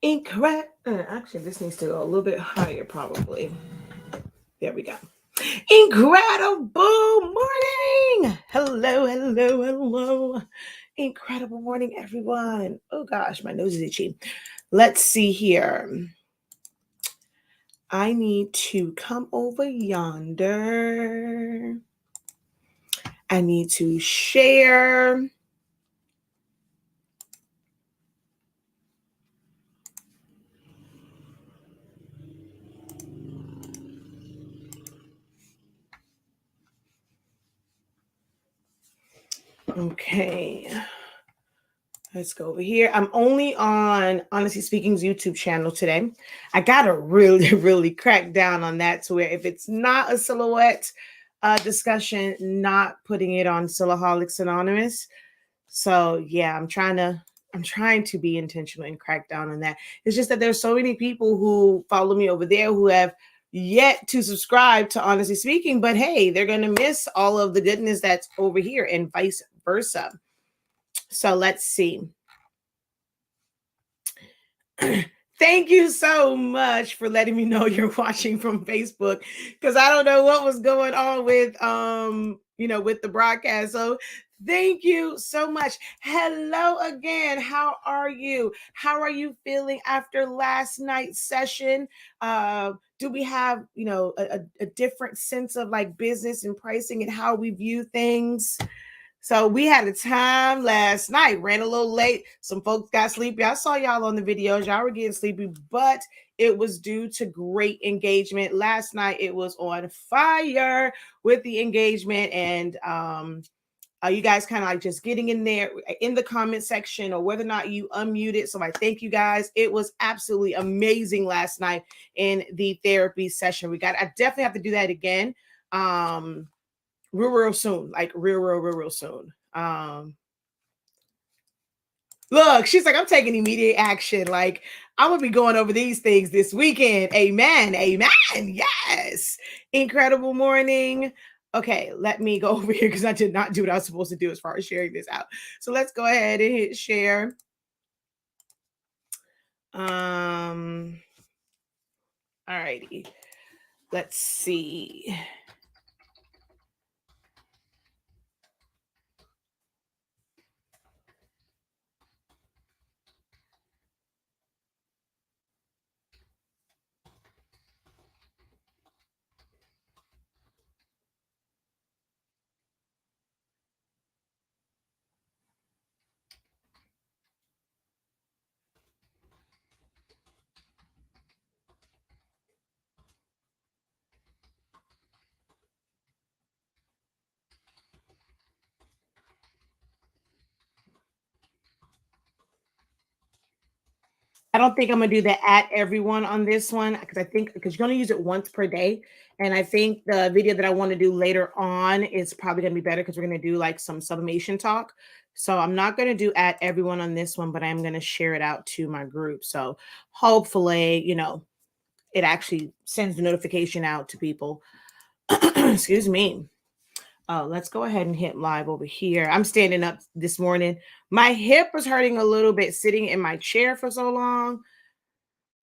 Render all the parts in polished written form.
Actually, this needs to go a little bit higher, probably. There we go. Incredible morning! Hello, hello, hello. Incredible morning, everyone. Oh gosh, my nose is itchy. Let's see here. I need to come over yonder. I need to share. Okay. Let's go over here. I'm only on Honestly Speaking's YouTube channel today. I gotta really, really crack down on that to where if it's not a silhouette discussion, not putting it on Silaholics Anonymous. So yeah, I'm trying to be intentional and crack down on that. It's just that there's so many people who follow me over there who have yet to subscribe to Honestly Speaking, but hey, they're gonna miss all of the goodness that's over here and vice versa. So let's see. Thank you so much for letting me know you're watching from Facebook because I don't know what was going on with the broadcast. So thank you so much. Hello again. How are you? How are you feeling after last night's session? Do we have, a different sense of like business and pricing and how we view things? So we had a time last night, ran a little late. Some folks got sleepy. I saw y'all on the videos. Y'all were getting sleepy, but it was due to great engagement. Last night it was on fire with the engagement. And you guys kind of like just getting in there in the comment section or whether or not you unmuted. So I thank you guys. It was absolutely amazing last night in the therapy session. I definitely have to do that again. Real soon, like real soon. Look, she's like, I'm taking immediate action. Like, I'm gonna be going over these things this weekend. Amen. Yes. Incredible morning. Okay, let me go over here because I did not do what I was supposed to do as far as sharing this out. So let's go ahead and hit share. All righty. Let's see. I don't think I'm gonna do the at everyone on this one because you're gonna use it once per day. And I think the video that I want to do later on is probably gonna be better because we're gonna do like some sublimation talk. So I'm not gonna do at everyone on this one, but I'm gonna share it out to my group. So hopefully, it actually sends the notification out to people. Excuse me. Oh, let's go ahead and hit live over here. I'm standing up this morning. My hip was hurting a little bit sitting in my chair for so long.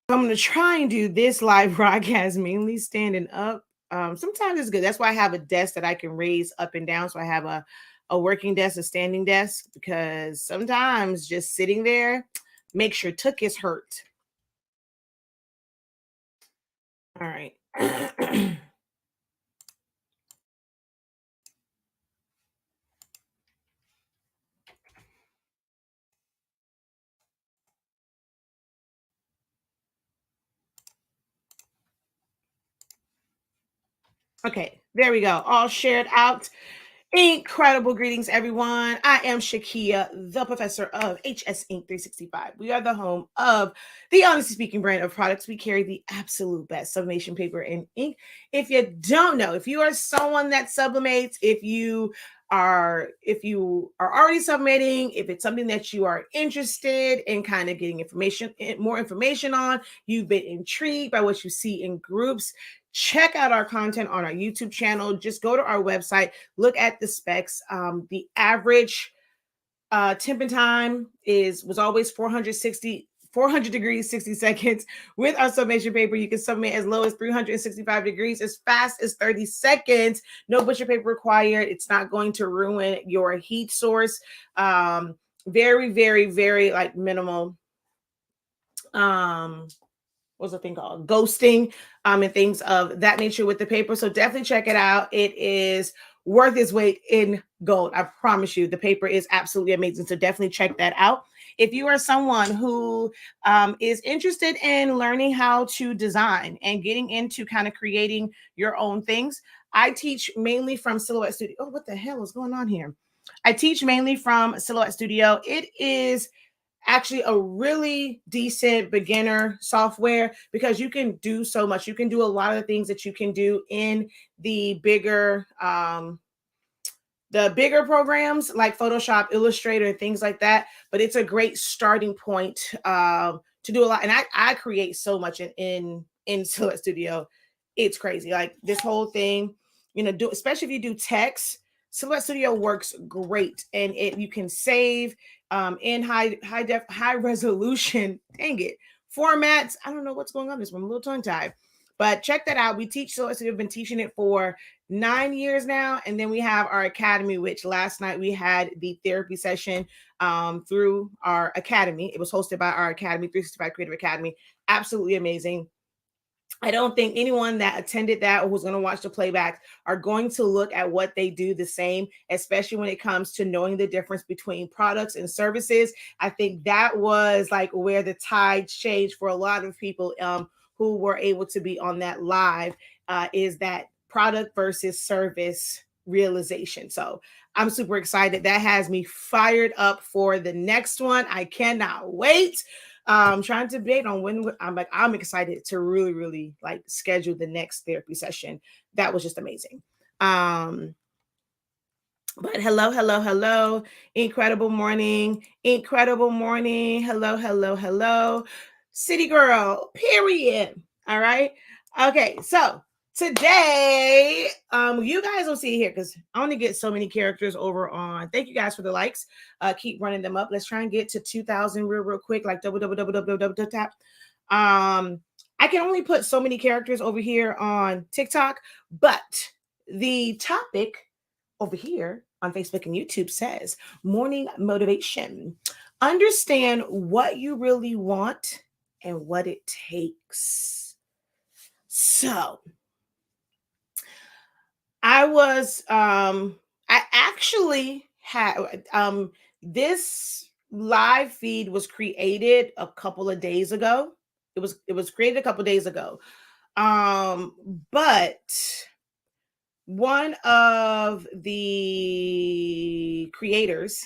I'm going to try and do this live broadcast mainly standing up. Sometimes it's good. That's why I have a desk that I can raise up and down. So I have a working desk, a standing desk, because sometimes just sitting there makes your tuchus hurt. All right. Okay, there we go. All shared out. Incredible greetings, everyone. I am Shakia, the professor of HS Inc. 365. We are the home of the Honestly Speaking brand of products. We carry the absolute best sublimation paper and ink. If you don't know, if you are someone that sublimates, if you are already sublimating, if it's something that you are interested in kind of getting more information on, you've been intrigued by what you see in groups, check out our content on our YouTube channel. Just go to our website, look at the specs. The average temp and time was always 400 degrees, 60 seconds. With our sublimation paper, you can submit as low as 365 degrees, as fast as 30 seconds. No butcher paper required. It's not going to ruin your heat source. Very, very, very like minimal. What's the thing called? Ghosting, and things of that nature with the paper. So definitely check it out. It is worth its weight in gold. I promise you, the paper is absolutely amazing. So definitely check that out. If you are someone who is interested in learning how to design and getting into kind of creating your own things, I teach mainly from Silhouette Studio. Oh, what the hell is going on here? I teach mainly from Silhouette Studio. It is actually a really decent beginner software because you can do so much. You can do a lot of the things that you can do in the bigger programs like Photoshop, Illustrator, things like that. But it's a great starting point to do a lot. And I create so much in Silhouette Studio. It's crazy. Like this whole thing, especially if you do text, Silhouette Studio works great, and you can save in high resolution. Dang it, formats. I don't know what's going on. This one, I'm a little tongue tied, but check that out. We teach Silhouette Studio. I've been teaching it for 9 years now, and then we have our academy, which last night we had the therapy session through our academy. It was hosted by our academy, 365 Creative Academy. Absolutely amazing. I don't think anyone that attended that or who's going to watch the playback are going to look at what they do the same, especially when it comes to knowing the difference between products and services. I think that was like where the tide changed for a lot of people who were able to be on that live, is that product versus service realization. So I'm super excited. That has me fired up for the next one. I cannot wait. Trying to debate on when I'm excited to really, really like schedule the next therapy session. That was just amazing. But hello. Incredible morning. Hello. City girl, period. All right. Okay. So today, you guys will see here because I only get so many characters over on. Thank you guys for the likes. Keep running them up. Let's try and get to 2,000 real quick. Like double tap. I can only put so many characters over here on TikTok, but the topic over here on Facebook and YouTube says morning motivation. Understand what you really want and what it takes. So I actually had this live feed was created a couple of days ago. It was created a couple of days ago. But one of the creators,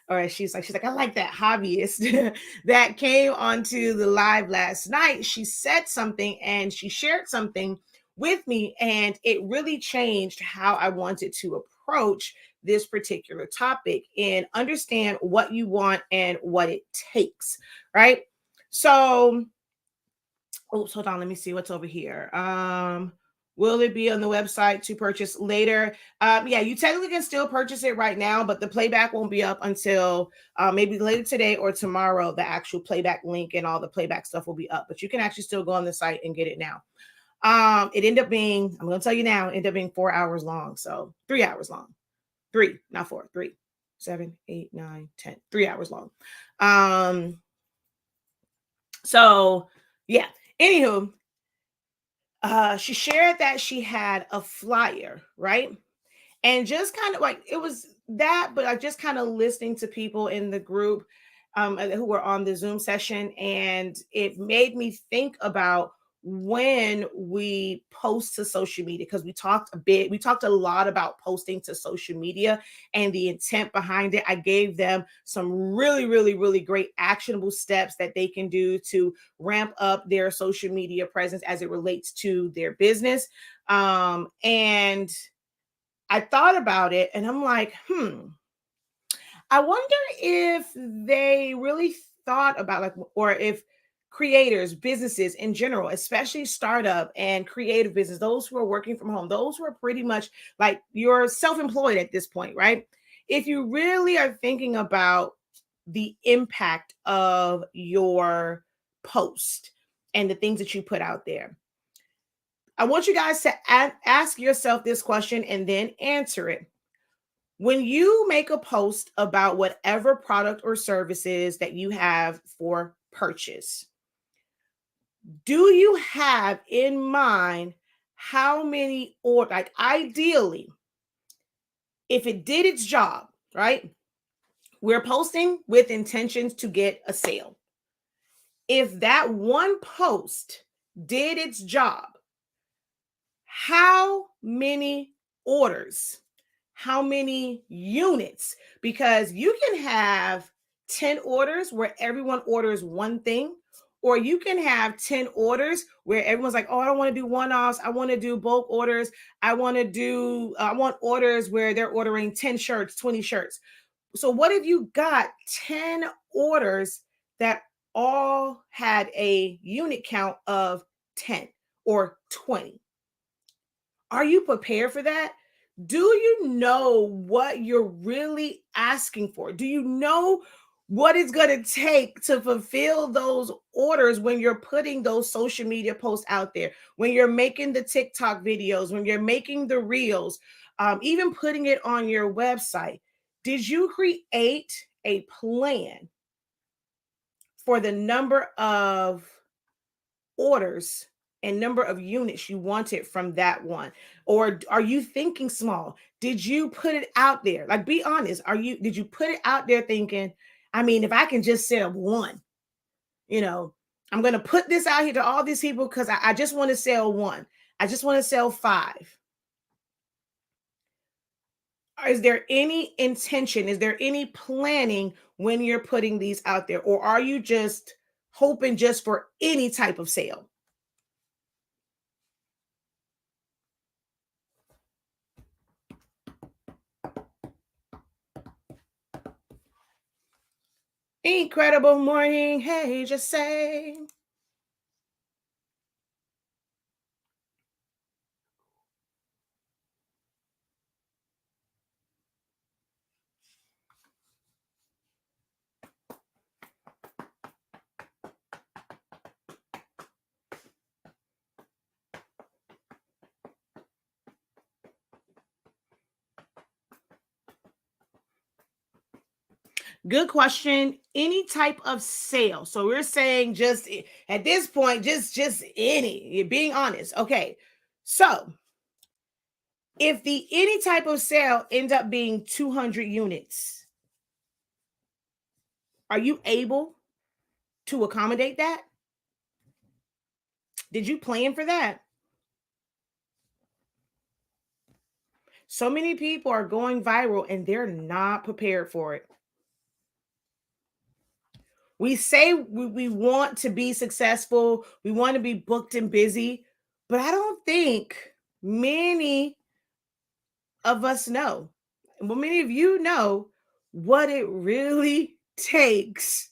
or she's like, I like that hobbyist that came onto the live last night. She said something and she shared something with me, and it really changed how I wanted to approach this particular topic and understand what you want and what it takes, right? So, oops, hold on, let me see what's over here. Will it be on the website to purchase later? Yeah, you technically can still purchase it right now, but the playback won't be up until maybe later today or tomorrow. The actual playback link and all the playback stuff will be up, but you can actually still go on the site and get it now. It ended up being, I'm going to tell you now, it ended up being 4 hours long. So 3 hours long. 3, not 4, 3, 7, 8, 9, 10, 3 hours long. So yeah, anywho, she shared that she had a flyer, right? And just kind of like, it was that, but I just kind of listening to people in the group who were on the Zoom session, and it made me think about when we post to social media, because we talked a lot about posting to social media and the intent behind it. I gave them some really great actionable steps that they can do to ramp up their social media presence as it relates to their business. And I thought about it and I'm like, I wonder if they really thought about, like, or if creators, businesses in general, especially startup and creative business, those who are working from home, those who are pretty much like you're self-employed at this point, right? If you really are thinking about the impact of your post and the things that you put out there. I want you guys to ask yourself this question and then answer it. When you make a post about whatever product or services that you have for purchase, do you have in mind how many, or like ideally, if it did its job, right? We're posting with intentions to get a sale. If that one post did its job, how many orders, how many units? Because you can have 10 orders where everyone orders one thing, or you can have 10 orders where everyone's like, oh, I don't want to do one-offs. I want to do bulk orders. I want orders where they're ordering 10 shirts, 20 shirts. So what if you got 10 orders that all had a unit count of 10 or 20? Are you prepared for that? Do you know what you're really asking for? Do you know what it's going to take to fulfill those orders when you're putting those social media posts out there, when you're making the TikTok videos, when you're making the reels, even putting it on your website? Did you create a plan for the number of orders and number of units you wanted from that one? Or are you thinking small? Did you put it out there? Like, be honest. Did you put it out there thinking, I mean, if I can just sell one, I'm going to put this out here to all these people because I just want to sell one. I just want to sell 5. Is there any intention? Is there any planning when you're putting these out there? Or are you just hoping just for any type of sale? Incredible morning. Hey, just say. Good question. Any type of sale. So we're saying just at this point, just any. You're being honest. Okay. So if the any type of sale ends up being 200 units, are you able to accommodate that? Did you plan for that? So many people are going viral and they're not prepared for it. We say we want to be successful, we want to be booked and busy, but I don't think many of us know, well, many of you know what it really takes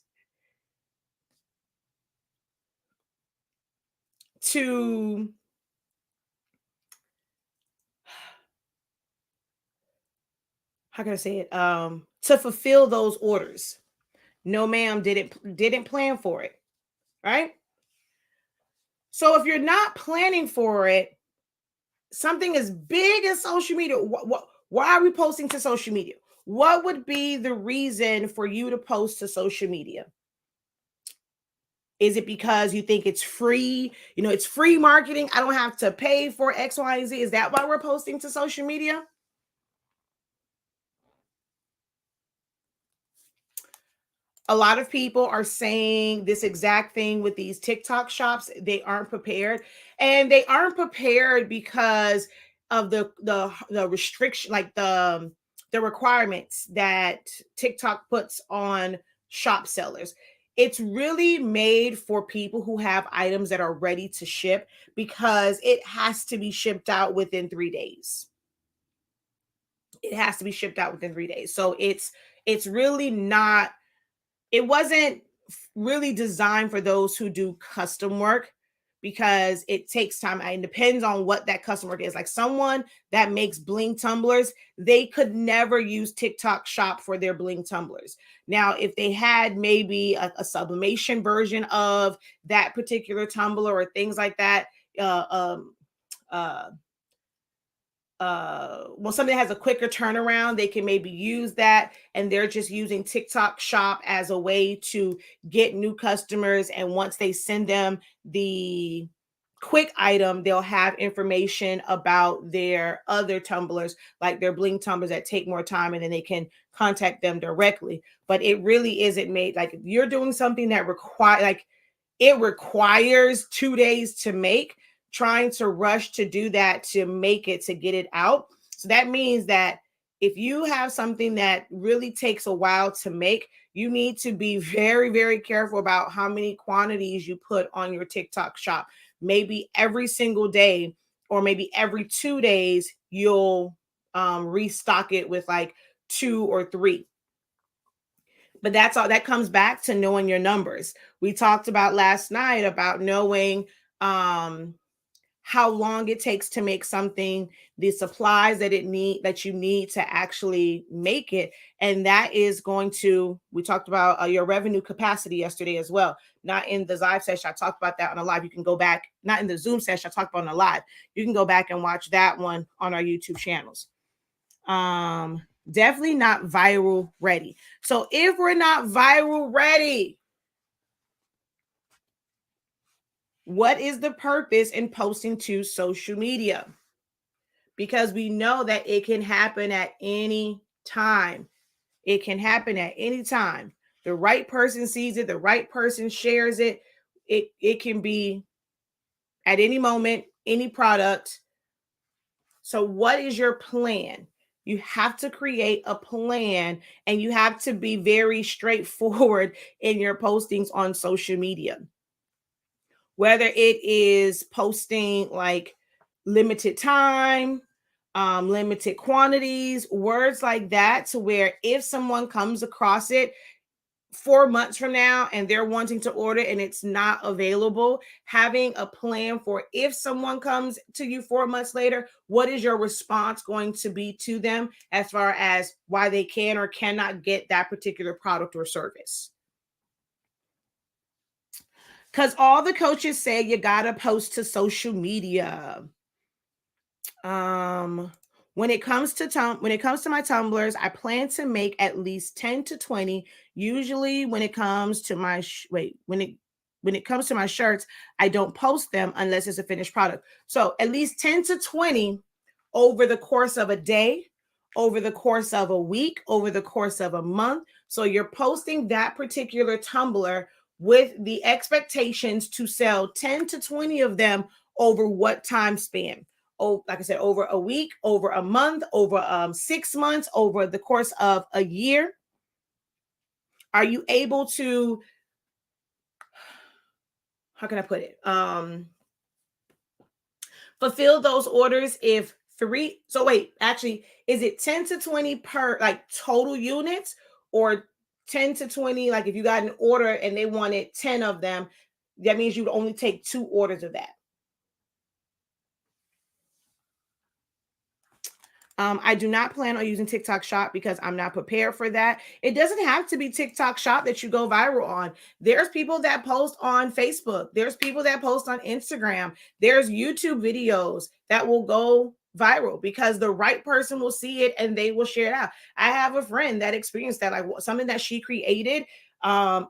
to how can I say it? To fulfill those orders. No, ma'am, didn't plan for it, right? So if you're not planning for it, something as big as social media, why are we posting to social media? What would be the reason for you to post to social media? Is it because you think it's free? It's free marketing. I don't have to pay for X, Y, and Z. Is that why we're posting to social media? A lot of people are saying this exact thing with these TikTok shops. They aren't prepared, and they aren't prepared because of the restriction, like the requirements that TikTok puts on shop sellers. It's really made for people who have items that are ready to ship because it has to be shipped out within 3 days. It has to be shipped out within 3 days. So it's really not, it wasn't really designed for those who do custom work because it takes time. It depends on what that customer is. Like someone that makes bling tumblers, they could never use TikTok Shop for their bling tumblers. Now, if they had maybe a sublimation version of that particular tumbler or things like that, uh, um, uh, when something has a quicker turnaround, they can maybe use that, and they're just using TikTok Shop as a way to get new customers. And once they send them the quick item, they'll have information about their other tumblers, like their bling tumblers that take more time, and then they can contact them directly. But it really isn't made like if you're doing something that it requires 2 days to make, trying to rush to do that, to make it, to get it out. So that means that if you have something that really takes a while to make, you need to be very, very careful about how many quantities you put on your TikTok Shop. Maybe every single day, or maybe every 2 days, you'll restock it with like 2 or 3. But that's all, that comes back to knowing your numbers. We talked about last night about knowing how long it takes to make something, the supplies that you need to actually make it. And that is going to, we talked about your revenue capacity yesterday as well. Not in the Zive session, I talked about that on a live. You can go back, not in the Zoom session, I talked about on a live. You can go back and watch that one on our YouTube channels. Definitely not viral ready. So if we're not viral ready, what is the purpose in posting to social media? Because we know that it can happen at any time. It can happen at any time. The right person sees it, the right person shares it. It can be at any moment, any product. So what is your plan? You have to create a plan, and you have to be very straightforward in your postings on social media. Whether it is posting like limited time, limited quantities, words like that, to where if someone comes across it 4 months from now and they're wanting to order and it's not available, having a plan for if someone comes to you 4 months later, what is your response going to be to them as far as why they can or cannot get that particular product or service. Because all the coaches say you gotta post to social media. When it comes to my tumblers, I plan to make at least 10 to 20. Usually, when it comes to my when it comes to my shirts, I don't post them unless it's a finished product. So at least 10 to 20 over the course of a day, over the course of a week, over the course of a month. So you're posting that particular tumbler with the expectations to sell 10 to 20 of them over what time span? Oh, like I said, over a week, over a month, over 6 months, over the course of a year. Are you able to, how can I put it? Fulfill those orders if three, so wait, actually, is it 10 to 20 per like total units, or 10 to 20, like if you got an order and they wanted 10 of them, that means you would only take 2 orders of that. I do not plan on using TikTok Shop because I'm not prepared for that. It doesn't have to be TikTok Shop that you go viral on. There's people that post on Facebook. There's people that post on Instagram. There's YouTube videos that will go viral because the right person will see it and they will share it out. I have a friend that experienced that, like something that she created.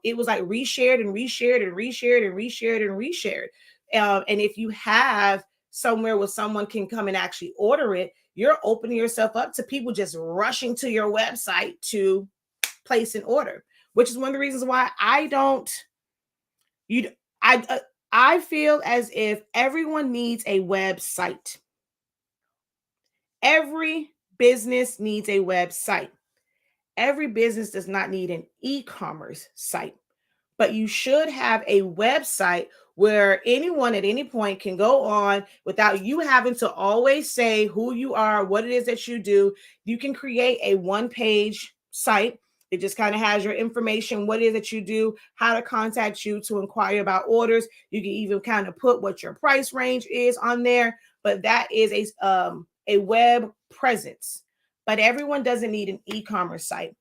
It was like reshared and reshared and reshared and reshared and reshared. And if you have somewhere where someone can come and actually order it, you're opening yourself up to people just rushing to your website to place an order, which is one of the reasons why I feel as if everyone needs a website. Every business needs a website. Every business does not need an e-commerce site, but you should have a website where anyone at any point can go on without you having to always say who you are, what it is that you do. You can create a one-page site. It just kind of has your information, what it is that you do, how to contact you to inquire about orders. You can even kind of put what your price range is on there, but that is a web presence. But everyone doesn't need an e-commerce site.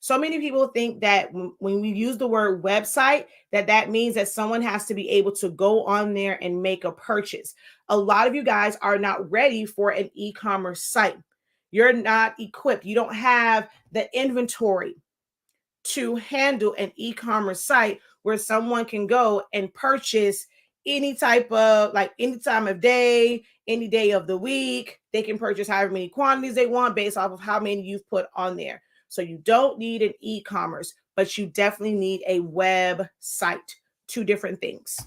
So many people think that when we use the word website, that means that someone has to be able to go on there and make a purchase. A lot of you guys are not ready for an e-commerce site. You're not equipped. You don't have the inventory to handle an e-commerce site where someone can go and purchase any type of, like, any time of day, any day of the week. They can purchase however many quantities they want based off of how many you've put on there. So you don't need an e-commerce, but you definitely need a website. Two different things.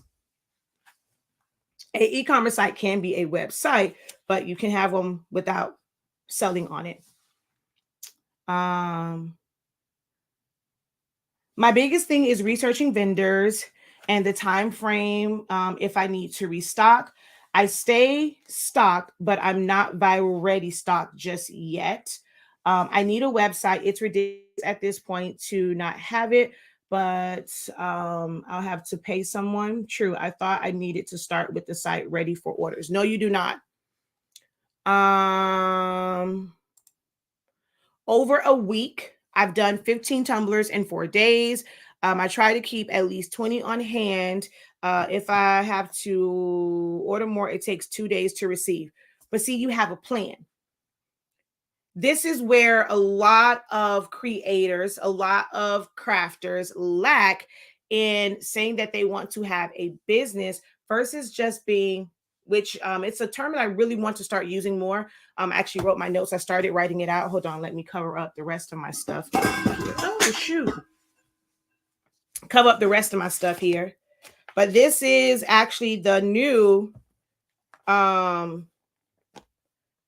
An e-commerce site can be a website, but you can have them without selling on it. My biggest thing is researching vendors and the time frame if I need to restock. I stay stocked, but I'm not viral ready stocked just yet. I need a website. It's ridiculous at this point to not have it, but I'll have to pay someone. True. I thought I needed to start with the site ready for orders. No, you do not. Over a week, I've done 15 tumblers in 4 days. I try to keep at least 20 on hand. If I have to order more, it takes 2 days to receive. But see, you have a plan. This is where a lot of creators, a lot of crafters lack in saying that they want to have a business versus just being, which it's a term that I really want to start using more. I actually wrote my notes. I started writing it out. Hold on. Let me cover up the rest of my stuff. Oh, shoot. Cover up the rest of my stuff here. But this is actually the new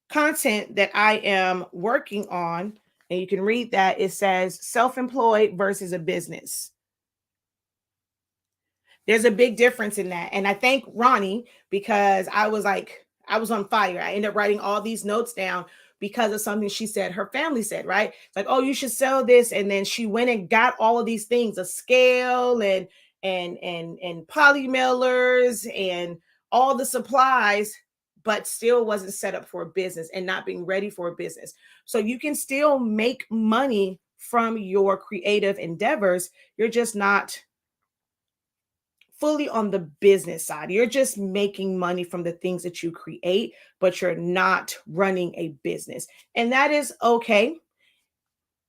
content that I am working on. And you can read that. It says self-employed versus a business. There's a big difference in that. And I thank Ronnie because I was on fire. I ended up writing all these notes down because of something she said, her family said, right? It's like, oh, you should sell this. And then she went and got all of these things, a scale and poly mailers and all the supplies, but still wasn't set up for a business and not being ready for a business. So you can still make money from your creative endeavors. You're just not fully on the business side. You're just making money from the things that you create, but you're not running a business. And that is okay.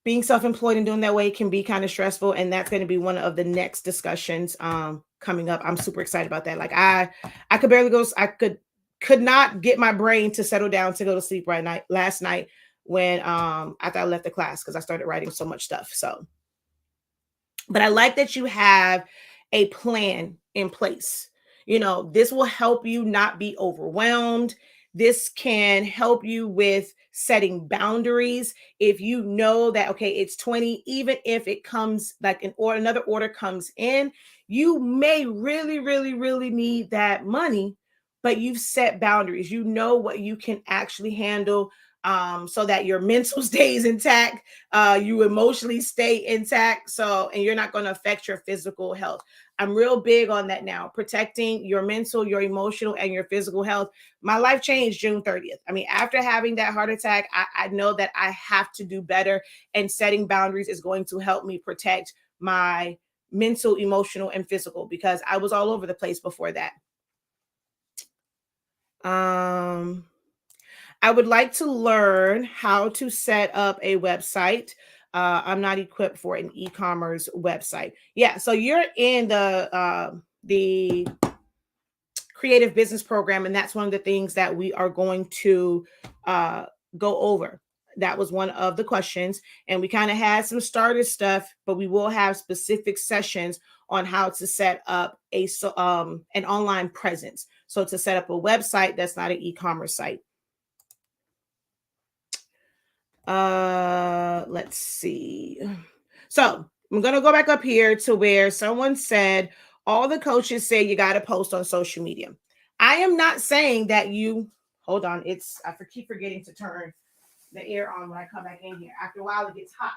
Being self-employed and doing that way can be kind of stressful. And that's going to be one of the next discussions coming up. I'm super excited about that. Like I could barely go. I could not get my brain to settle down to go to sleep last night when after I left the class, because I started writing so much stuff. So, but I like that you have a plan in place. You know, this will help you not be overwhelmed. This can help you with setting boundaries. If you know that, okay, it's 20, even if it comes like another order comes in, you may really, really, really need that money, but you've set boundaries. You know what you can actually handle, so that your mental stays intact, you emotionally stay intact. So, and you're not going to affect your physical health. I'm real big on that now, protecting your mental, your emotional, and your physical health. My life changed June 30th. I mean, after having that heart attack, I know that I have to do better, and setting boundaries is going to help me protect my mental, emotional, and physical, because I was all over the place before that. I would like to learn how to set up a website. I'm not equipped for an e-commerce website. Yeah, so you're in the creative business program, and that's one of the things that we are going to go over. That was one of the questions, and we kind of had some starter stuff, but we will have specific sessions on how to set up an online presence. So to set up a website that's not an e-commerce site. Let's see. So I'm going to go back up here to where someone said, all the coaches say you got to post on social media. I am not saying that hold on. I keep forgetting to turn the air on when I come back in here. After a while, it gets hot.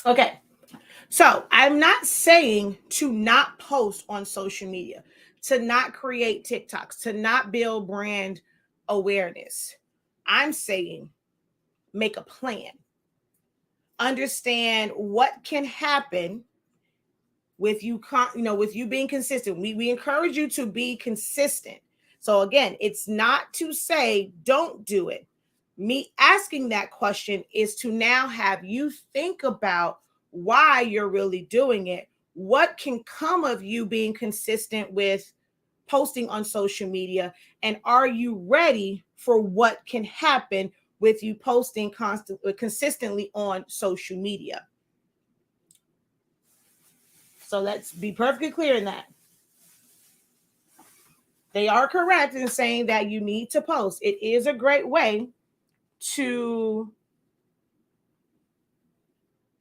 Okay. So I'm not saying to not post on social media, to not create TikToks, to not build brand awareness. I'm saying make a plan. Understand what can happen with you, with you being consistent. We encourage you to be consistent. So again, it's not to say don't do it. Me asking that question is to now have you think about why you're really doing it. What can come of you being consistent with posting on social media? And are you ready for what can happen with you posting consistently on social media? So let's be perfectly clear in that. They are correct in saying that you need to post. It is a great way to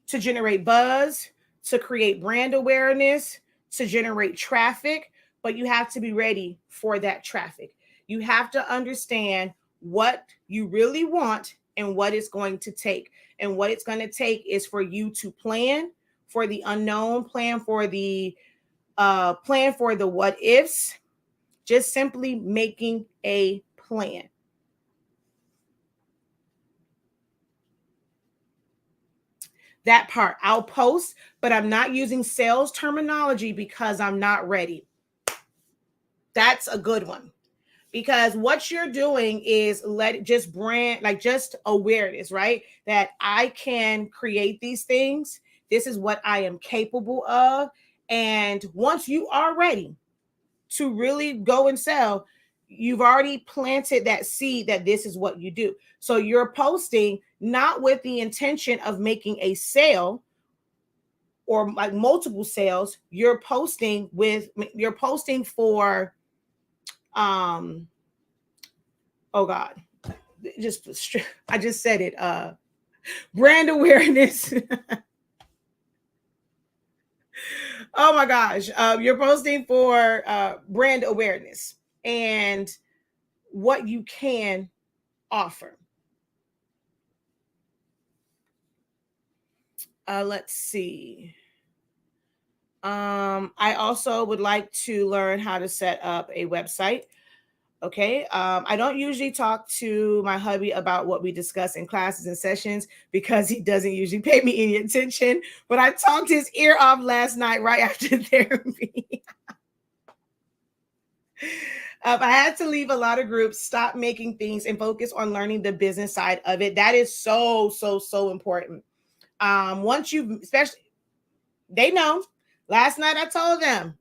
generate buzz, to create brand awareness, to generate traffic, but you have to be ready for that traffic. You have to understand what you really want and what it's going to take. And what it's going to take is for you to plan for the unknown, plan for the what ifs, just simply making a plan. That part I'll post, but I'm not using sales terminology because I'm not ready. That's a good one, because what you're doing is just brand, like just awareness, right? That I can create these things. This is what I am capable of. And once you are ready to really go and sell, you've already planted that seed that this is what you do. So you're posting not with the intention of making a sale or like multiple sales. You're posting for oh god, just I just said it, brand awareness. Oh my gosh, you're posting for brand awareness and what you can offer. Let's see. I also would like to learn how to set up a website. Okay. I don't usually talk to my hubby about what we discuss in classes and sessions because he doesn't usually pay me any attention. But I talked his ear off last night right after therapy. I had to leave a lot of groups, stop making things, and focus on learning the business side of it. That is so, so, so important. Once you, especially, they know. Last night I told them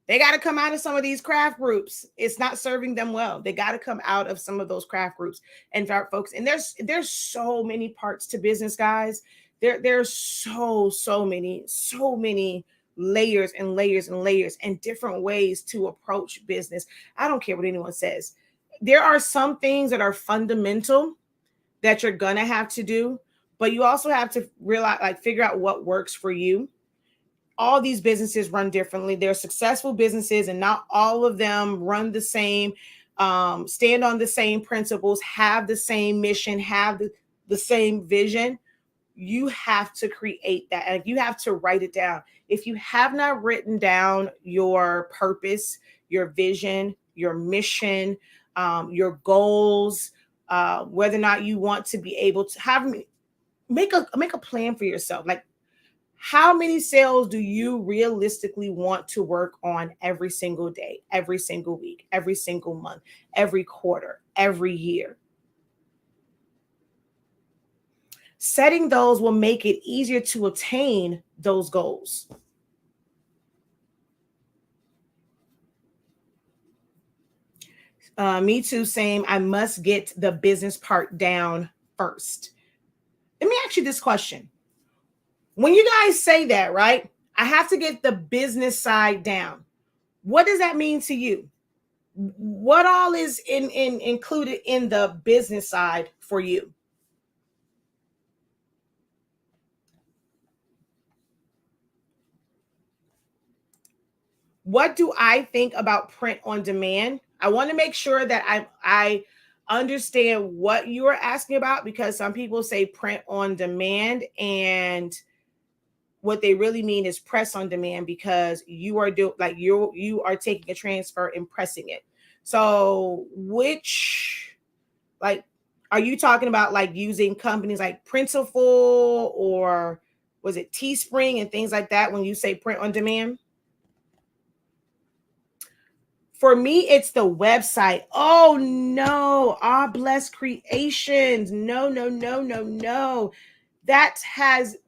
they got to come out of some of these craft groups. It's not serving them well. They got to come out of some of those craft groups and start folks. And there's so many parts to business, guys. There's so many layers and layers and layers and different ways to approach business. I don't care what anyone says. There are some things that are fundamental that you're gonna have to do, but you also have to realize, like, figure out what works for you. All these businesses run differently. They're successful businesses, and not all of them run the same, stand on the same principles, have the same mission, have the same vision. You have to create that, and you have to write it down. If you have not written down your purpose, your vision, your mission, your goals, whether or not you want to be able to make a plan for yourself. Like, how many sales do you realistically want to work on every single day, every single week, every single month, every quarter, every year? Setting those will make it easier to attain those goals. Me too, same. I must get the business part down first. Let me ask you this question. When you guys say that, right? I have to get the business side down. What does that mean to you? What all is included in the business side for you? What do I think about print on demand? I want to make sure that I understand what you are asking about, because some people say print on demand and what they really mean is press on demand, because you are you are taking a transfer and pressing it. So which, like, are you talking about like using companies like Printful, or was it Teespring and things like that when you say print on demand? For me, it's the website. Oh no, Ah Bless Creations. No, no, no, no, no. That is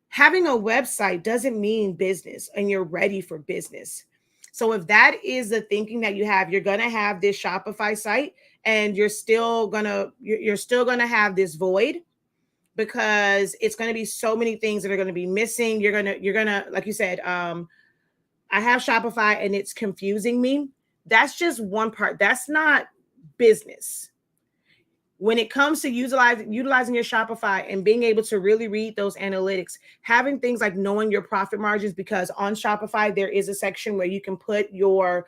having a website doesn't mean business and you're ready for business. So if that is the thinking that you have, you're going to have this Shopify site, and you're still going to have this void, because it's going to be so many things that are going to be missing. You're going to like you said, I have Shopify and it's confusing me. That's just one part. That's not business. When it comes to utilizing your Shopify and being able to really read those analytics, having things like knowing your profit margins, because on Shopify there is a section where you can put your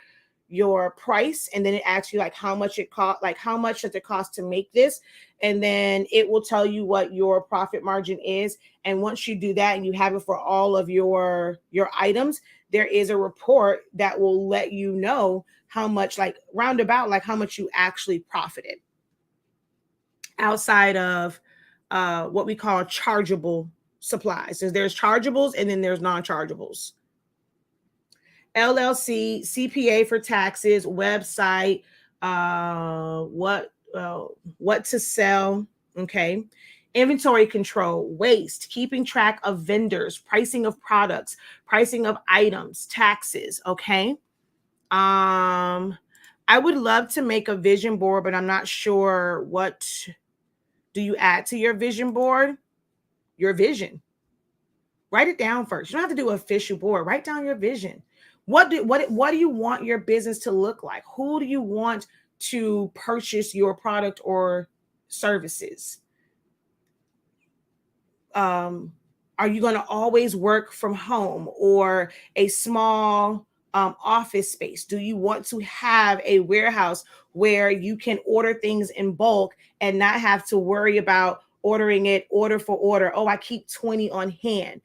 price, and then it asks you like how much it cost, like how much does it cost to make this, and then it will tell you what your profit margin is. And once you do that and you have it for all of your items, there is a report that will let you know how much, like roundabout, like how much you actually profited, outside of what we call chargeable supplies. There's chargeables and then there's non-chargeables. LLC, CPA for taxes, website, what to sell, okay? Inventory control, waste, keeping track of vendors, pricing of products, pricing of items, taxes, okay? I would love to make a vision board, but I'm not sure what do you add to your vision board? Your vision. Write it down first. You don't have to do an official board. Write down your vision. What do you want your business to look like? Who do you want to purchase your product or services? Are you going to always work from home or a small office space? Do you want to have a warehouse where you can order things in bulk and not have to worry about ordering it order for order? Oh, I keep 20 on hand.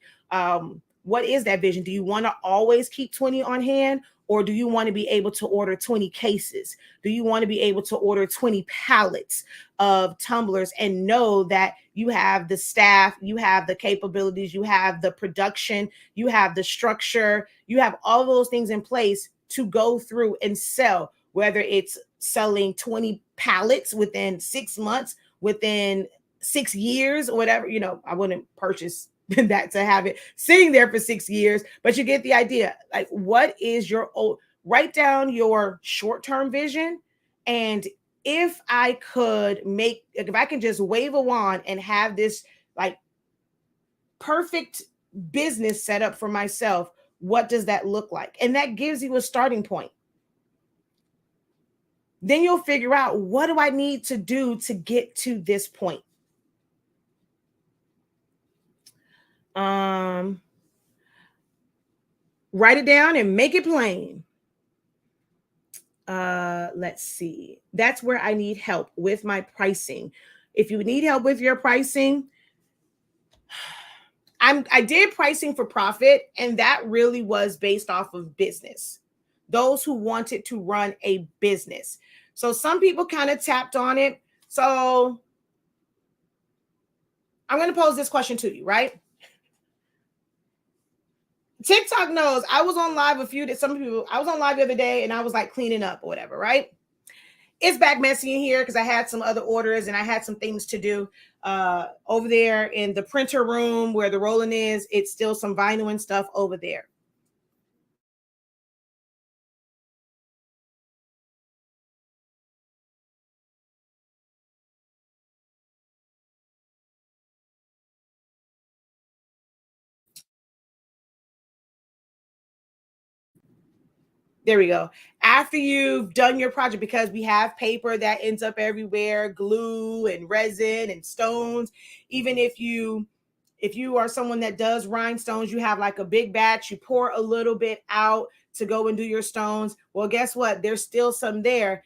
What is that vision? Do you want to always keep 20 on hand? Or do you want to be able to order 20 cases? Do you want to be able to order 20 pallets of tumblers and know that you have the staff, you have the capabilities, you have the production, you have the structure, you have all those things in place to go through and sell, whether it's selling 20 pallets within 6 months, within 6 years, or whatever. I wouldn't purchase that to have it sitting there for 6 years, but you get the idea. Like, what is your old? Write down your short-term vision, and if I can just wave a wand and have this like perfect business set up for myself, what does that look like? And that gives you a starting point. Then you'll figure out, what do I need to do to get to this point? Write it down and make it plain. Let's see. That's where I need help with my pricing. If you need help with your pricing, I did pricing for profit, and that really was based off of business. Those who wanted to run a business. So some people kind of tapped on it. So I'm going to pose this question to you, right? TikTok knows I was on live I was on live the other day and I was like cleaning up or whatever, right? It's back messy in here because I had some other orders and I had some things to do. Over there in the printer room where the rolling is, it's still some vinyl and stuff over there. There we go. After you've done your project, because we have paper that ends up everywhere, glue and resin and stones. Even if you are someone that does rhinestones, you have like a big batch, you pour a little bit out to go and do your stones. Well, guess what? There's still some there.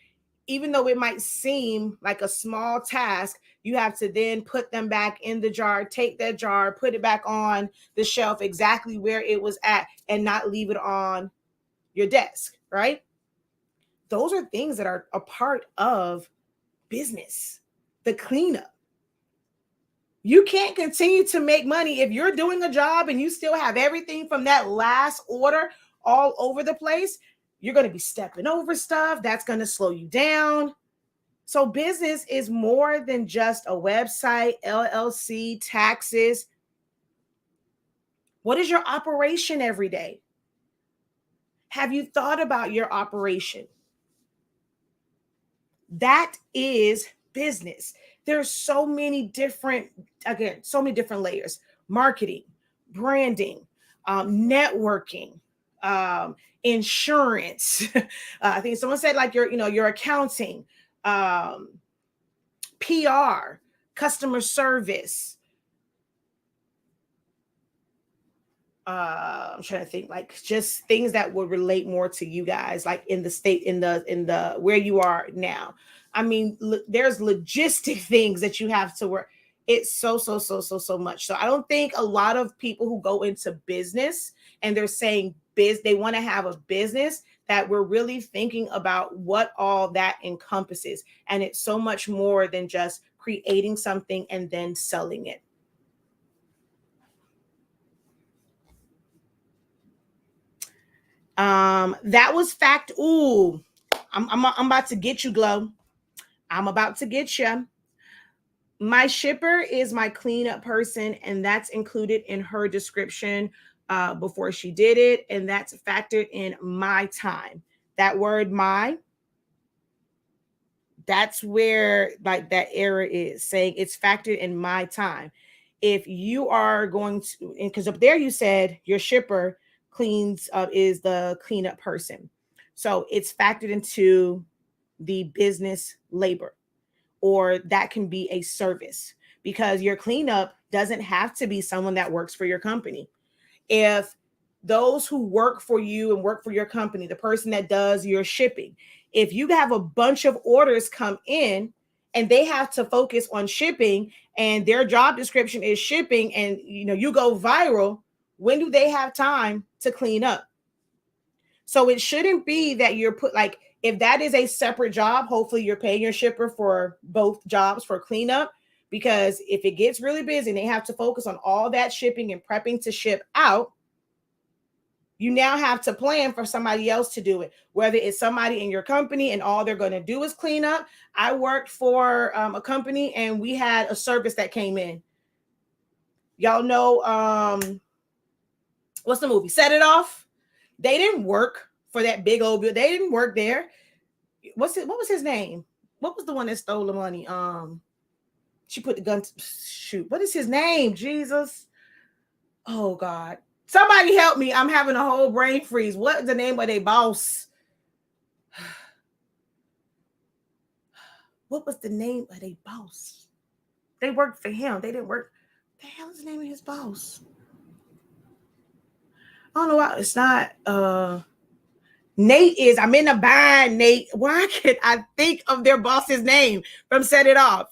even though it might seem like a small task, you have to then put them back in the jar, take that jar, put it back on the shelf exactly where it was at, and not leave it on your desk, right? Those are things that are a part of business, the cleanup. You can't continue to make money if you're doing a job and you still have everything from that last order all over the place. You're going to be stepping over stuff. That's going to slow you down. So business is more than just a website, LLC, taxes. What is your operation every day? Have you thought about your operation? That is business. There's so many different layers: marketing, branding, networking, insurance. I think someone said like your accounting, PR, customer service. I'm trying to think, like just things that would relate more to you guys, like in the state, in the where you are now. I mean, there's logistic things that you have to work. It's so much. So I don't think a lot of people who go into business and they're saying they want to have a business, that we're really thinking about what all that encompasses. And it's so much more than just creating something and then selling it. That was fact. Ooh, I'm about to get you, Glow. I'm about to get you. My shipper is my cleanup person, and that's included in her description before she did it, and that's factored in my time. That word "my," that's where like that error is saying it's factored in my time. If you are going to, because up there you said your shipper cleans is the cleanup person, so it's factored into the business labor, or that can be a service, because your cleanup doesn't have to be someone that works for your company. If those who work for you and work for your company, the person that does your shipping, if you have a bunch of orders come in and they have to focus on shipping and their job description is shipping, and you go viral, when do they have time to clean up? So it shouldn't be that you're put, like, if that is a separate job, hopefully you're paying your shipper for both jobs for cleanup, because if it gets really busy and they have to focus on all that shipping and prepping to ship out, you now have to plan for somebody else to do it, whether it's somebody in your company and all they're going to do is clean up. I worked for a company and we had a service that came in. Y'all know, what's the movie? Set It Off. They didn't work for that big old bill. They didn't work there. What was his name? What was the one that stole the money? She put the gun to shoot. What is his name? Jesus. Oh God. Somebody help me. I'm having a whole brain freeze. What is the name of their boss? What was the name of their boss? They worked for him. They didn't work. The hell is the name of his boss? I don't know why it's not Nate is. I'm in a bind, Nate. Why can't I think of their boss's name from Set It Off?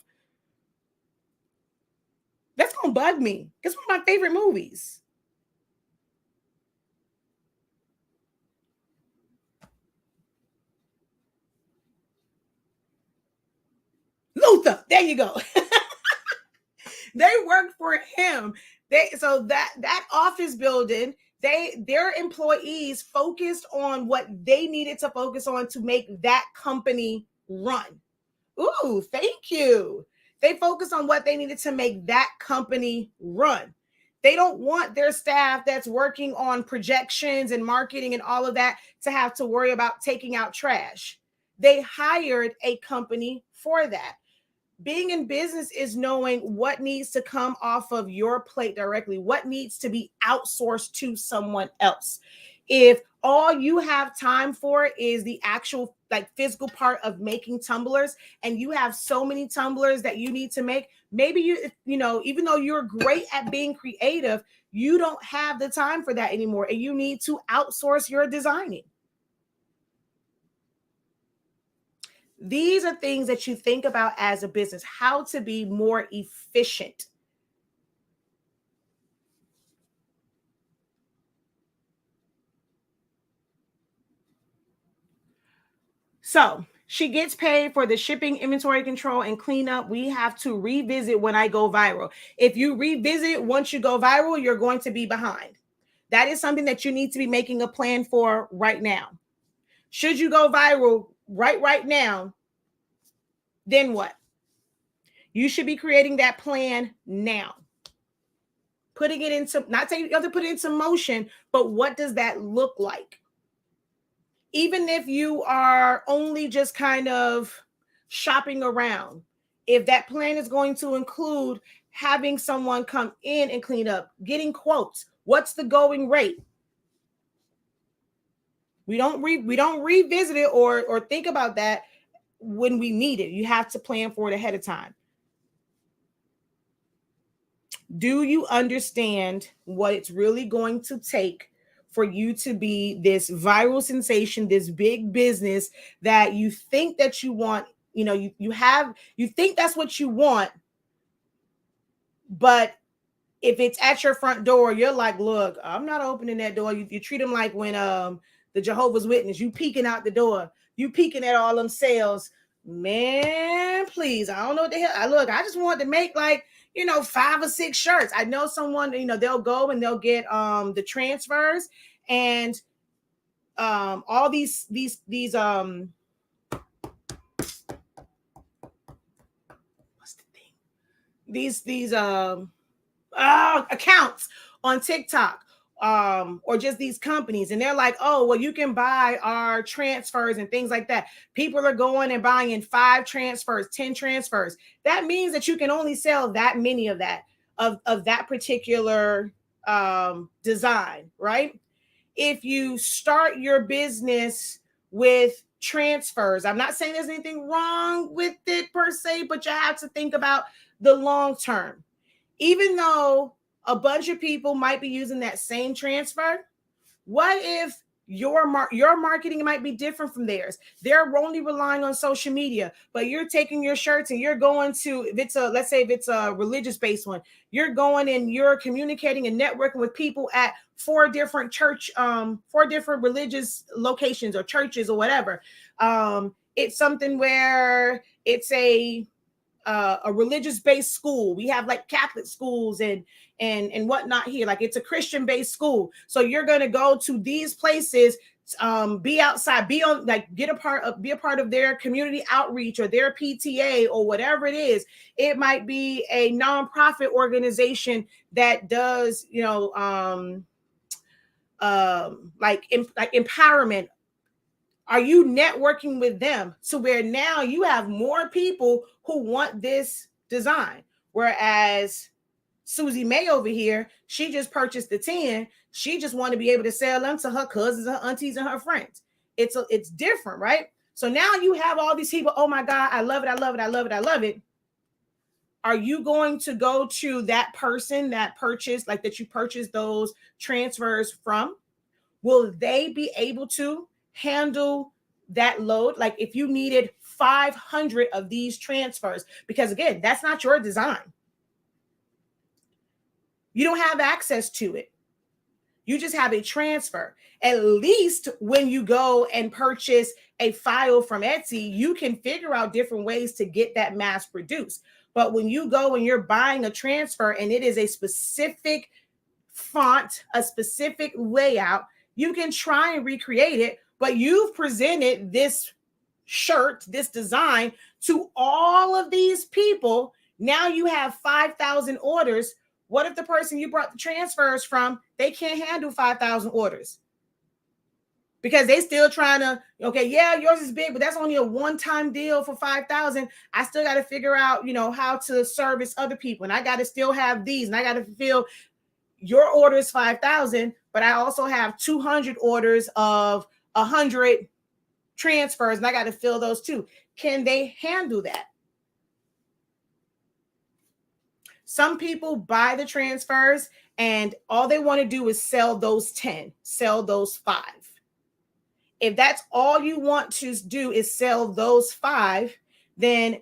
That's gonna bug me. It's one of my favorite movies. Luther. There you go. They worked for him. So that office building, their employees focused on what they needed to focus on to make that company run. Ooh, thank you. They focused on what they needed to make that company run. They don't want their staff that's working on projections and marketing and all of that to have to worry about taking out trash. They hired a company for that. Being in business is knowing what needs to come off of your plate directly, what needs to be outsourced to someone else. If all you have time for is the actual like physical part of making tumblers, and you have so many tumblers that you need to make, maybe even though you're great at being creative, you don't have the time for that anymore, and you need to outsource your designing. These are things that you think about as a business, how to be more efficient. So she gets paid for the shipping, inventory control, and cleanup. We have to revisit when I go viral. If you revisit once you go viral, you're going to be behind. That is something that you need to be making a plan for right now. Should you go viral right now, then what? You should be creating that plan now. Putting it into, not saying you have to put it into motion, but what does that look like? Even if you are only just kind of shopping around, if that plan is going to include having someone come in and clean up, getting quotes, what's the going rate? We don't revisit it or think about that when we need it. You have to plan for it ahead of time. Do you understand what it's really going to take for you to be this viral sensation, this big business that you think that you want? You know, you think that's what you want, but if it's at your front door, you're like, look, I'm not opening that door. You treat them like when the Jehovah's Witness, you peeking out the door, you peeking at all them sales. Man, please, I don't know what the hell. I just want to make like, 5 or 6 shirts. I know someone, they'll go and they'll get the transfers and all these what's the thing? These accounts on TikTok or just these companies, and they're like, oh, well, you can buy our transfers and things like that. People are going and buying 5 transfers, 10 transfers. That means that you can only sell that many of that of that particular design, right? If you start your business with transfers, I'm not saying there's anything wrong with it per se, but you have to think about the long term. Even though a bunch of people might be using that same transfer, what if your marketing might be different from theirs? They're only relying on social media, but you're taking your shirts and you're going to, let's say if it's a religious based one, you're going and you're communicating and networking with people at 4 different religious locations or churches or whatever. It's something where it's a religious based school. We have like Catholic schools and whatnot here. Like it's a Christian based school. So you're going to go to these places, be outside, be a part of their community outreach or their PTA or whatever it is. It might be a nonprofit organization that does, like empowerment. Are you networking with them to where now you have more people who want this design? Whereas Susie May over here, she just purchased the 10. She just want to be able to sell them to her cousins, her aunties, and her friends. It's different, right? So now you have all these people. Oh my God, I love it. I love it. I love it. I love it. Are you going to go to that person that purchased, like that you purchased those transfers from? Will they be able to handle that load? Like if you needed 500 of these transfers, because again, that's not your design. You don't have access to it. You just have a transfer. At least when you go and purchase a file from Etsy, you can figure out different ways to get that mass produced. But when you go and you're buying a transfer and it is a specific font, a specific layout, you can try and recreate it, but you've presented this shirt, this design to all of these people. Now you have 5,000 orders. What if the person you brought the transfers from, they can't handle 5,000 orders? Because they still trying to, okay, yeah, yours is big, but that's only a one-time deal for 5,000. I still got to figure out, how to service other people. And I got to still have these, and I got to fulfill your order is 5,000, but I also have 200 orders of 100 transfers, and I got to fill those too. Can they handle that? Some people buy the transfers and all they want to do is sell those 10, sell those 5. If that's all you want to do is sell those 5, then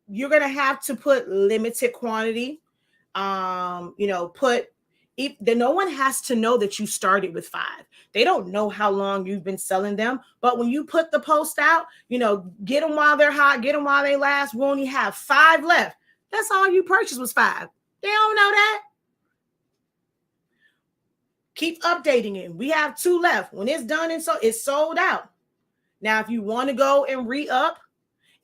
you're going to have to put limited quantity. No one has to know that you started with 5. They don't know how long you've been selling them. But when you put the post out, get them while they're hot, get them while they last. We only have 5 left. That's all you purchased was 5. They don't know that. Keep updating it. We have 2 left. When it's done and so it's sold out. Now, if you want to go and re-up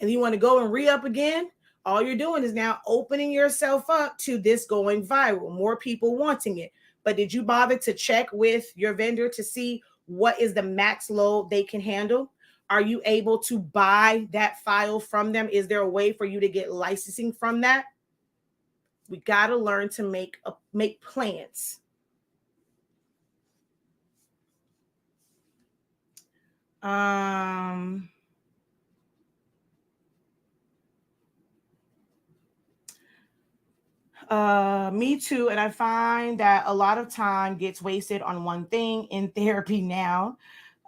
and you want to go and re-up again, all you're doing is now opening yourself up to this going viral, more people wanting it. But did you bother to check with your vendor to see what is the max load they can handle? Are you able to buy that file from them? Is there a way for you to get licensing from that? We got to learn to make plans. Me too. And I find that a lot of time gets wasted on one thing in therapy now.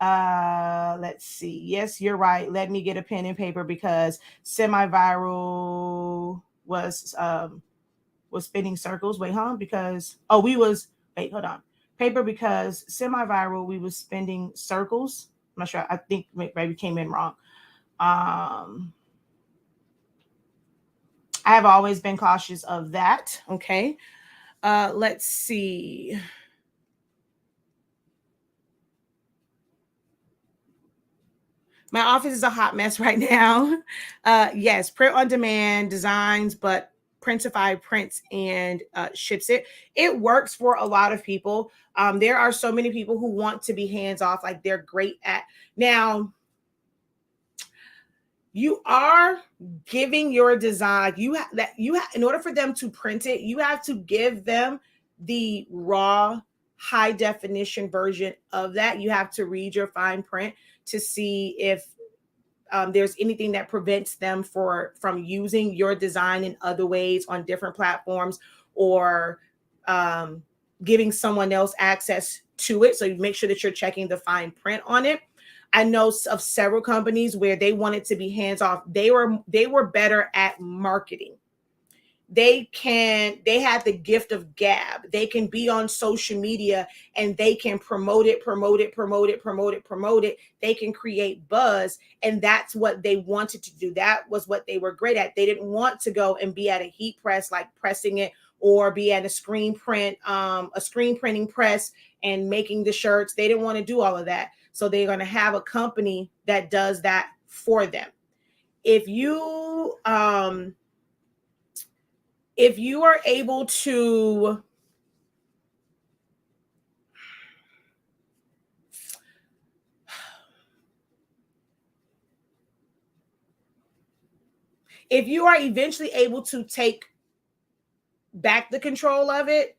Let's see. Yes, you're right. Let me get a pen and paper because semi-viral was spinning circles. Wait, huh? Hold on. Paper because semi-viral, we was spinning circles. I'm not sure. I think maybe came in wrong. I have always been cautious of that. Okay. Let's see. My office is a hot mess right now. Yes, print on demand designs, but Printify prints and ships it. It works for a lot of people. There are so many people who want to be hands off, like they're great at. Now, you are giving your design. In order for them to print it, you have to give them the raw, high definition version of that. You have to read your fine print to see if there's anything that prevents them from using your design in other ways on different platforms or giving someone else access to it. So you make sure that you're checking the fine print on it. I know of several companies where they wanted to be hands off. They were better at marketing. They have the gift of gab. They can be on social media and they can promote it. They can create buzz. And that's what they wanted to do. That was what they were great at. They didn't want to go and be at a heat press, like pressing it, or be at a screen printing press and making the shirts. They didn't want to do all of that. So they're going to have a company that does that for them. If you are able to if you are eventually able to take back the control of it,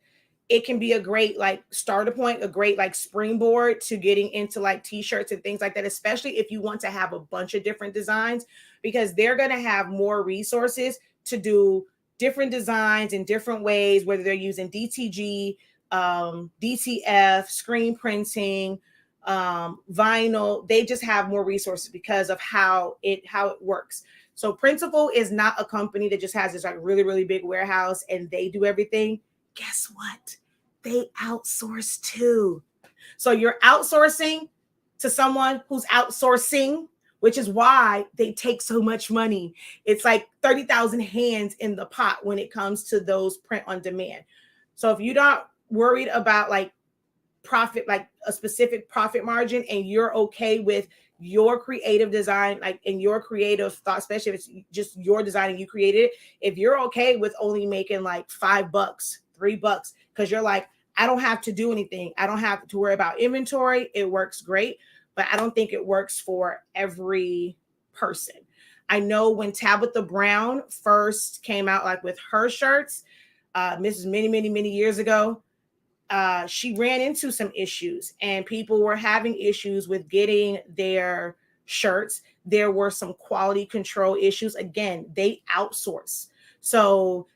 it can be a great like starter point, a great like springboard to getting into like t-shirts and things like that, especially if you want to have a bunch of different designs, because they're going to have more resources to do different designs in different ways, whether they're using DTG, DTF, screen printing, vinyl. They just have more resources because of how it works. So Printful is not a company that just has this like really, really big warehouse and they do everything. Guess what? They outsource too. So you're outsourcing to someone who's outsourcing, which is why they take so much money. It's like 30,000 hands in the pot when it comes to those print on demand. So if you're not worried about like profit, like a specific profit margin, and you're okay with your creative design, like in your creative thought, especially if it's just your design and you created it, if you're okay with only making like $5, $3, because you're like, I don't have to do anything. I don't have to worry about inventory. It works great, but I don't think it works for every person. I know when Tabitha Brown first came out, like with her shirts, this is many, many, many years ago, she ran into some issues and people were having issues with getting their shirts. There were some quality control issues. Again, they outsource. So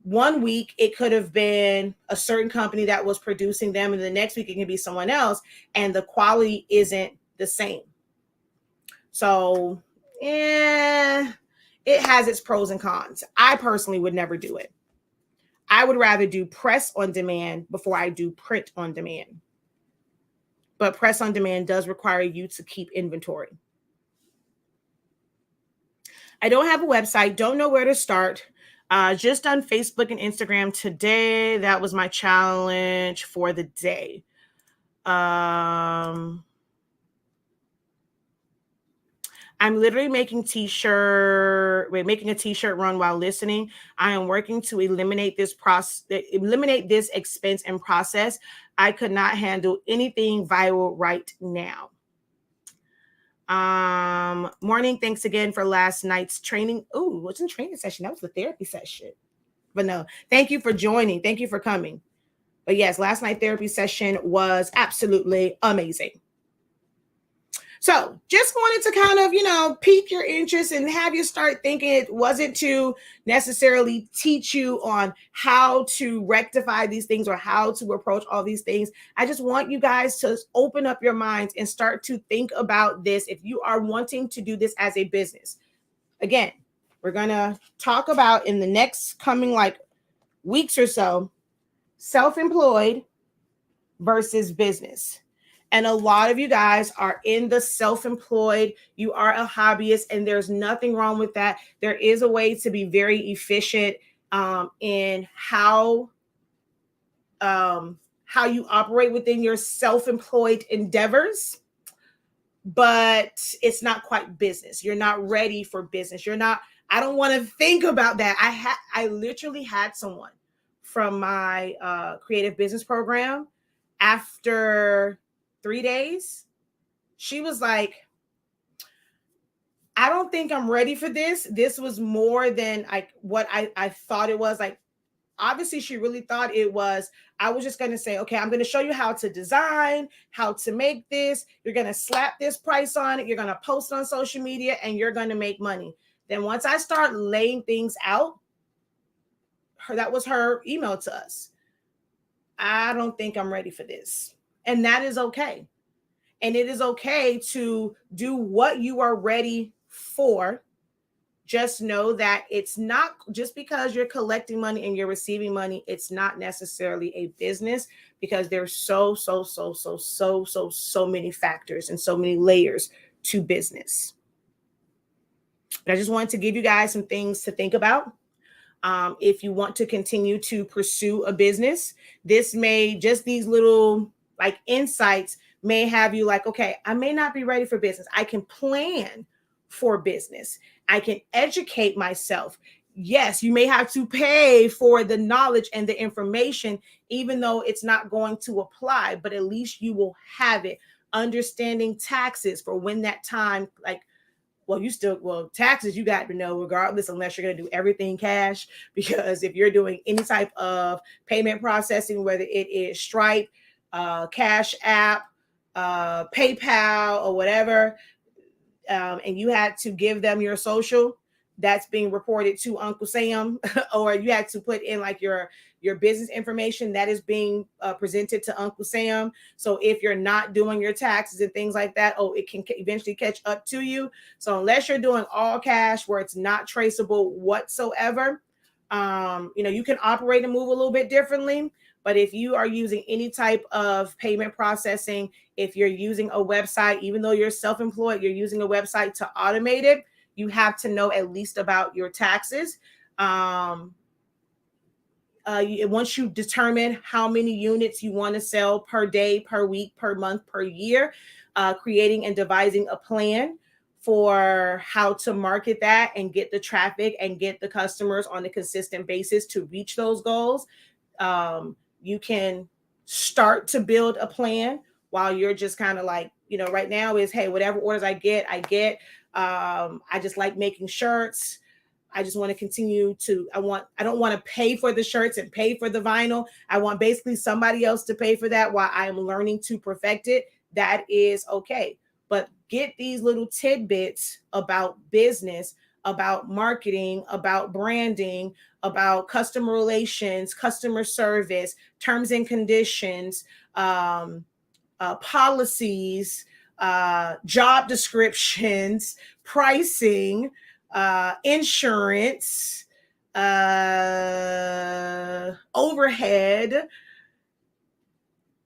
one week it could have been a certain company that was producing them, and the next week it can be someone else, and the quality isn't the same. So, it has its pros and cons. I personally would never do it. I would rather do press on demand before I do print on demand. But press on demand does require you to keep inventory. I don't have a website, don't know where to start. Just on Facebook and Instagram today. That was my challenge for the day. I'm literally making a t-shirt run while listening. I am working to eliminate this expense and process. I could not handle anything viral right now. Morning. Thanks again for last night's training. Oh, what's in training session? That was the therapy session. But no, thank you for joining. Thank you for coming. But yes, last night therapy session was absolutely amazing. So just wanted to kind of, pique your interest and have you start thinking. It wasn't to necessarily teach you on how to rectify these things or how to approach all these things. I just want you guys to open up your minds and start to think about this if you are wanting to do this as a business. Again, we're going to talk about in the next coming weeks or so, self-employed versus business. And a lot of you guys are in the self-employed. You are a hobbyist, and there's nothing wrong with that. There is a way to be very efficient in how you operate within your self-employed endeavors, but it's not quite business. You're not ready for business. I don't want to think about that. I literally had someone from my creative business program. After 3 days, she was like, I don't think I'm ready for this. This was more than what I thought it was. Obviously, she really thought it was, I was just going to say, okay, I'm going to show you how to design, how to make this. You're going to slap this price on it. You're going to post on social media and you're going to make money. Then once I start laying things out, that was her email to us. I don't think I'm ready for this. And that is okay. And it is okay to do what you are ready for. Just know that it's not just because you're collecting money and you're receiving money, it's not necessarily a business, because there's so many factors and so many layers to business. But I just wanted to give you guys some things to think about. If you want to continue to pursue a business, these little insights may have you okay, I may not be ready for business. I can plan for business. I can educate myself. Yes, you may have to pay for the knowledge and the information, even though it's not going to apply, but at least you will have it. Understanding taxes for when that time, taxes you got to know regardless, unless you're going to do everything cash. Because if you're doing any type of payment processing, whether it is Stripe, Cash App, PayPal, or whatever, and you had to give them your social, that's being reported to Uncle Sam, or you had to put in your business information that is being presented to Uncle Sam. So if you're not doing your taxes and things like that, it can eventually catch up to you. So unless you're doing all cash where it's not traceable whatsoever, you can operate and move a little bit differently. But if you are using any type of payment processing, if you're using a website, even though you're self-employed, you're using a website to automate it, you have to know at least about your taxes. Once you determine how many units you want to sell per day, per week, per month, per year, creating and devising a plan for how to market that and get the traffic and get the customers on a consistent basis to reach those goals. You can start to build a plan while you're just kind of right now is, hey, whatever orders I get. I just like making shirts. I just want to continue to, I don't want to pay for the shirts and pay for the vinyl. I want basically somebody else to pay for that while I am learning to perfect it. That is okay. But get these little tidbits about business, about marketing, about branding, about customer relations, customer service, terms and conditions, policies, job descriptions, pricing, insurance, overhead,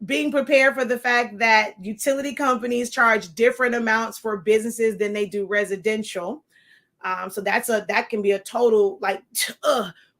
being prepared for the fact that utility companies charge different amounts for businesses than they do residential. So that can be a total like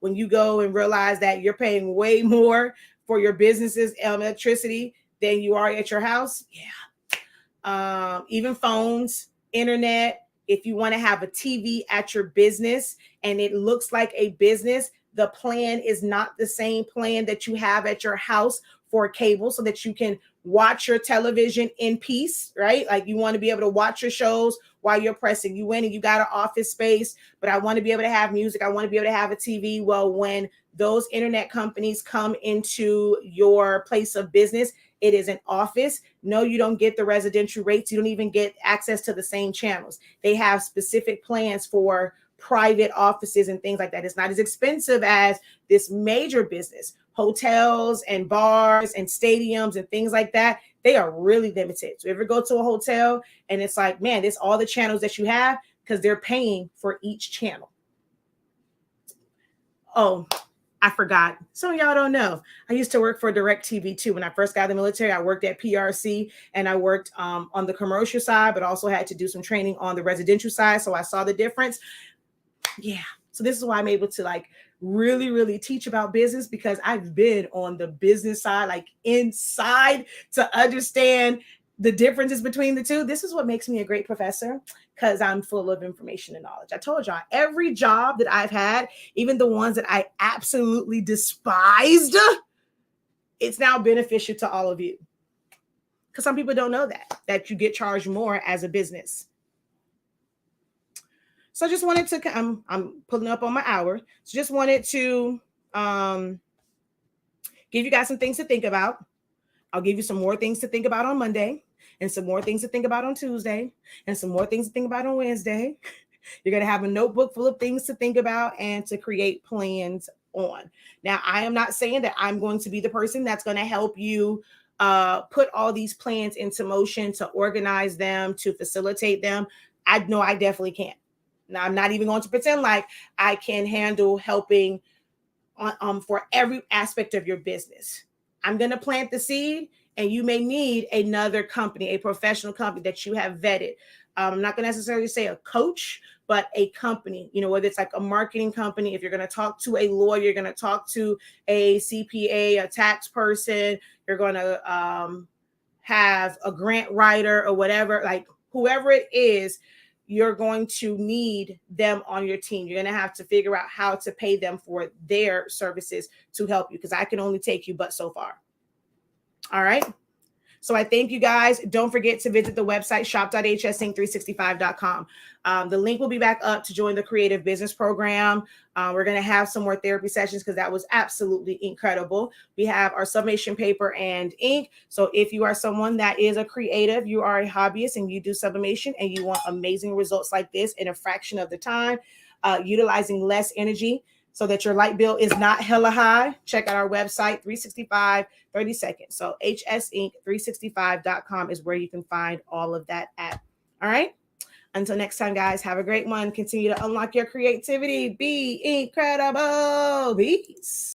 when you go and realize that you're paying way more for your business's electricity than you are at your house. Yeah. Even phones, internet. If you want to have a TV at your business and it looks like a business, the plan is not the same plan that you have at your house for cable, so that you can watch your television in peace, right? Like you want to be able to watch your shows while you're pressing. You win and you got an office space, but I want to be able to have music. I want to be able to have a TV. Well, when those internet companies come into your place of business, it is an office. No, you don't get the residential rates. You don't even get access to the same channels. They have specific plans for private offices and things like that. It's not as expensive as this major business. Hotels and bars and stadiums and things like that, they are really limited. So if you go to a hotel and it's like, man, this all the channels that you have, because they're paying for each channel. Oh, I forgot. Some of y'all don't know. I used to work for DirecTV too. When I first got in the military, I worked at PRC and I worked on the commercial side, but also had to do some training on the residential side. So I saw the difference. Yeah. So this is why I'm able to like really, really teach about business, because I've been on the business side, like inside, to understand the differences between the two. This is what makes me a great professor, because I'm full of information and knowledge. I told y'all, every job that I've had, even the ones that I absolutely despised, it's now beneficial to all of you. Because some people don't know that you get charged more as a business. So I just wanted to, I'm pulling up on my hour. So just wanted to give you guys some things to think about. I'll give you some more things to think about on Monday, and some more things to think about on Tuesday, and some more things to think about on Wednesday. You're going to have a notebook full of things to think about and to create plans on. Now, I am not saying that I'm going to be the person that's going to help you put all these plans into motion, to organize them, to facilitate them. I know I definitely can't. Now, I'm not even going to pretend like I can handle helping for every aspect of your business. I'm going to plant the seed, and you may need another company, a professional company that you have vetted. I'm not going to necessarily say a coach, but a company, whether it's like a marketing company. If you're going to talk to a lawyer, you're going to talk to a CPA, a tax person, you're going to have a grant writer or whatever, like whoever it is, you're going to need them on your team. You're going to have to figure out how to pay them for their services to help you, because I can only take you but so far. All right. So I thank you guys. Don't forget to visit the website, shop.hsinc365.com. The link will be back up to join the Creative Business Program. We're going to have some more therapy sessions, because that was absolutely incredible. We have our sublimation paper and ink. So if you are someone that is a creative, you are a hobbyist, and you do sublimation and you want amazing results like this in a fraction of the time, utilizing less energy, so that your light bill is not hella high, check out our website, 365 30 seconds. So hsinc365.com is where you can find all of that at. All right. Until next time, guys, have a great one. Continue to unlock your creativity. Be incredible. Peace.